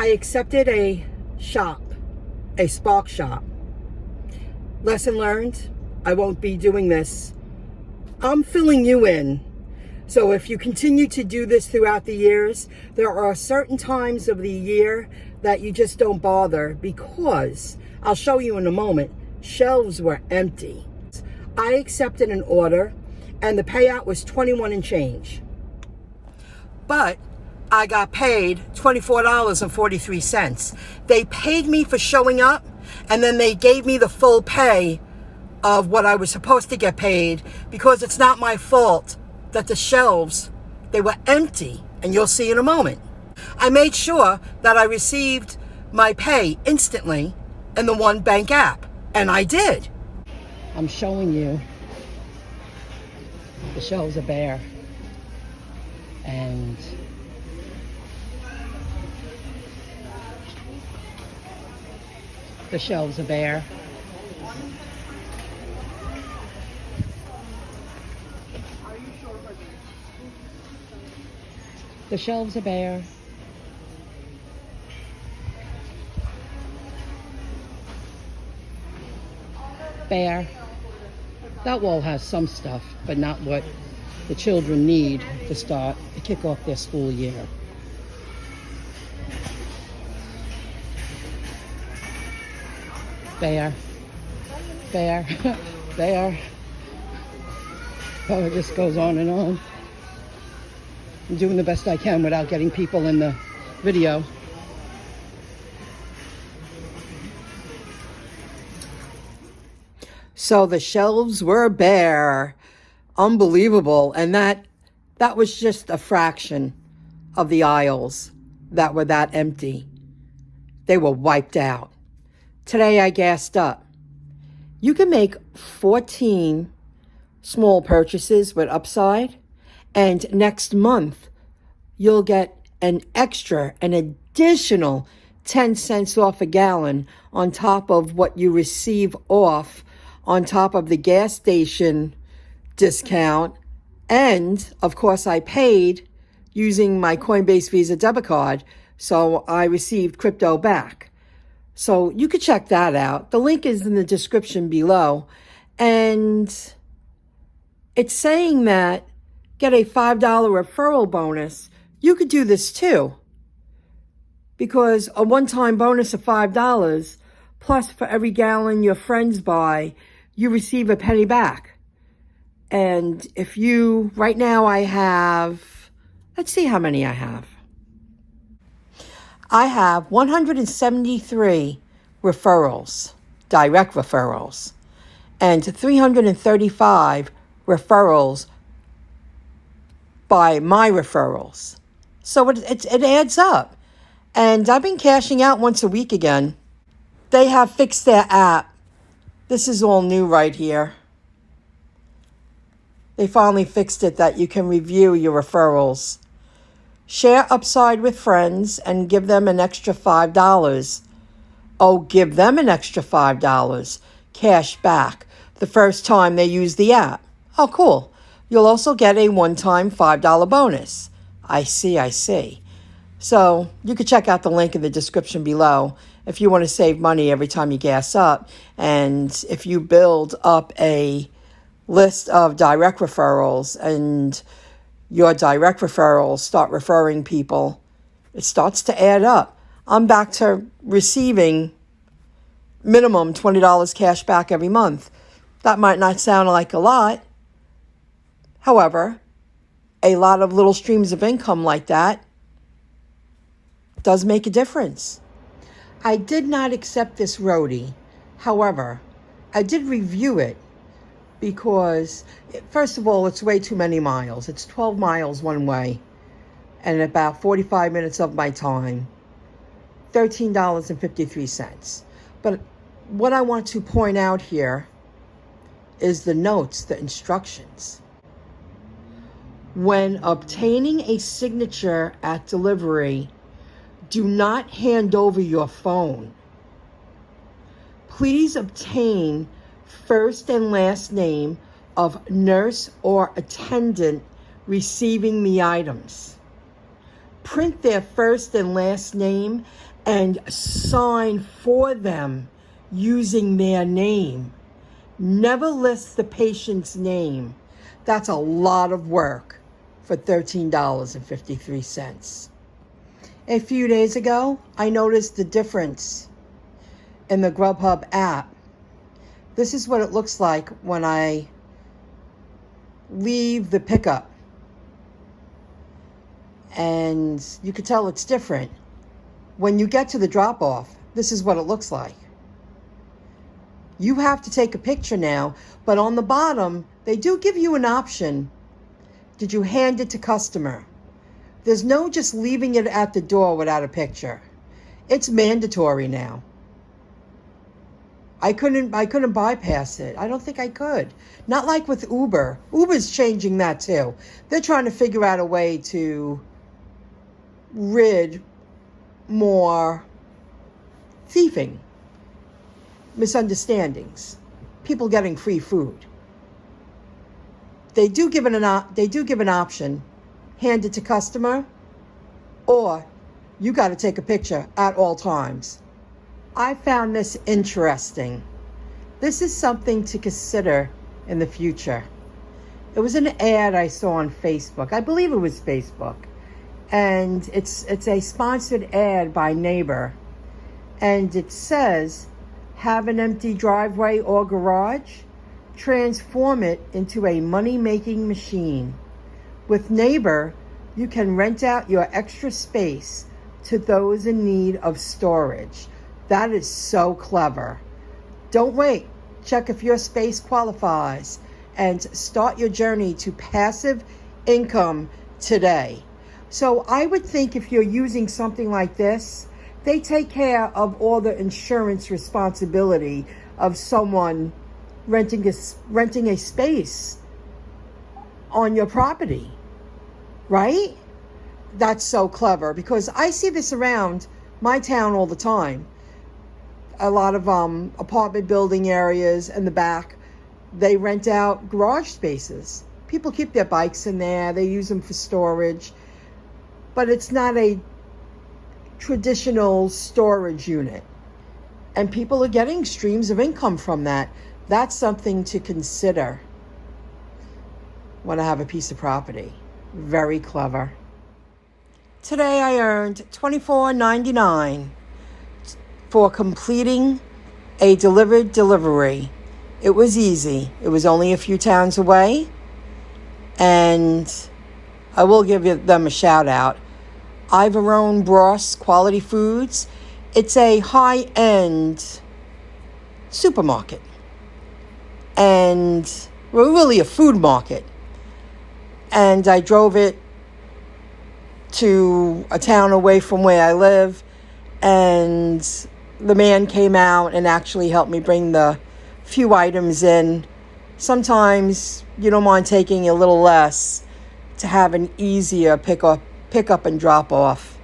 I accepted a Spark shop. Lesson learned, I won't be doing this. I'm filling you in. So if you continue to do this throughout the years, there are certain times of the year that you just don't bother because, I'll show you in a moment, shelves were empty. I accepted an order and the payout was $21 and change. But I got paid $24.43. They paid me for showing up, and then they gave me the full pay of what I was supposed to get paid, because it's not my fault that the shelves, they were empty, and you'll see in a moment. I made sure that I received my pay instantly in the One Bank app, and I did. I'm showing you the shelves are bare, and the shelves are bare. The shelves are bare. Bare. That wall has some stuff, but not what the children need to kick off their school year. Bare. Bare. Bare. Oh, it just goes on and on. I'm doing the best I can without getting people in the video. So the shelves were bare. Unbelievable. And that was just a fraction of the aisles that were that empty. They were wiped out. Today I gassed up. You can make 14 small purchases with Upside, and next month you'll get an additional 10 cents off a gallon on top of what you receive off, on top of the gas station discount. And of course I paid using my Coinbase Visa debit card, so I received crypto back. So you could check that out. The link is in the description below. And it's saying that get a $5 referral bonus. You could do this too, because a one-time bonus of $5, plus for every gallon your friends buy, you receive a penny back. And if you, right now I have, let's see how many I have. I have 173 referrals, direct referrals, and 335 referrals by my referrals. So it adds up. And I've been cashing out once a week again. They have fixed their app. This is all new right here. They finally fixed it that you can review your referrals. Share Upside with friends and give them an extra $5. Oh, give them an extra $5 cash back the first time they use the app. Oh, cool. You'll also get a one-time $5 bonus. I see. So you can check out the link in the description below if you want to save money every time you gas up. And if you build up a list of direct referrals and your direct referrals start referring people, it starts to add up. I'm back to receiving minimum $20 cash back every month. That might not sound like a lot. However, a lot of little streams of income like that does make a difference. I did not accept this roadie. However, I did review it because, first of all, it's way too many miles. It's 12 miles one way and about 45 minutes of my time. $13.53. But what I want to point out here is the notes, the instructions. When obtaining a signature at delivery, do not hand over your phone. Please obtain first and last name of nurse or attendant receiving the items. print their first and last name and sign for them using their name. Never list the patient's name. That's a lot of work for $13.53. A few days ago, I noticed the difference in the Grubhub app. This is what it looks like when I leave the pickup. And you could tell it's different. When you get to the drop-off, this is what it looks like. You have to take a picture now, but on the bottom, they do give you an option. Did you hand it to customer? There's no just leaving it at the door without a picture. It's mandatory now. I couldn't bypass it. I don't think I could. Not like with Uber. Uber's changing that too. They're trying to figure out a way to rid more thieving, misunderstandings, people getting free food. They do give an option. Hand it to customer, or you got to take a picture at all times. I found this interesting. This is something to consider in the future. It was an ad I saw on Facebook. I believe it was Facebook. And it's a sponsored ad by Neighbor. And it says, have an empty driveway or garage? Transform it into a money-making machine. With Neighbor, you can rent out your extra space to those in need of storage. That is so clever. Don't wait. Check if your space qualifies and start your journey to passive income today. So I would think if you're using something like this, they take care of all the insurance responsibility of someone renting a space on your property, right? That's so clever, because I see this around my town all the time. A lot of apartment building areas in the back, they rent out garage spaces. People keep their bikes in there. They use them for storage. But it's not a traditional storage unit. And people are getting streams of income from that. That's something to consider when I have a piece of property. Very clever. Today I earned $24.99 for completing a delivered delivery. It was easy. It was only a few towns away. And I will give them a shout out. Ivorone Bros Quality Foods. It's a high-end supermarket. And we're really a food market. And I drove it to a town away from where I live. And the man came out and actually helped me bring the few items in. Sometimes you don't mind taking a little less to have an easier pick up and drop off.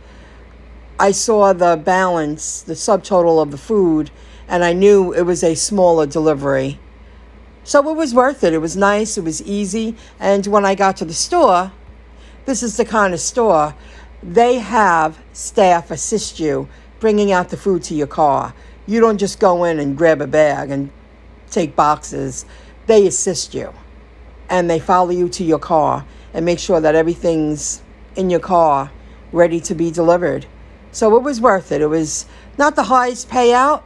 I saw the balance, the subtotal of the food, and I knew it was a smaller delivery. So it was worth it. It was nice. It was easy. And when I got to the store, this is the kind of store, they have staff assist you bringing out the food to your car. You don't just go in and grab a bag and take boxes. They assist you. And they follow you to your car and make sure that everything's in your car ready to be delivered. So it was worth it. It was not the highest payout,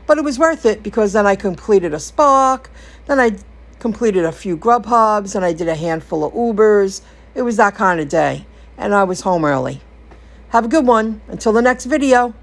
but it was worth it because then I completed a Spark, then I completed a few Grubhubs, and I did a handful of Ubers. It was that kind of day, and I was home early. Have a good one. Until the next video.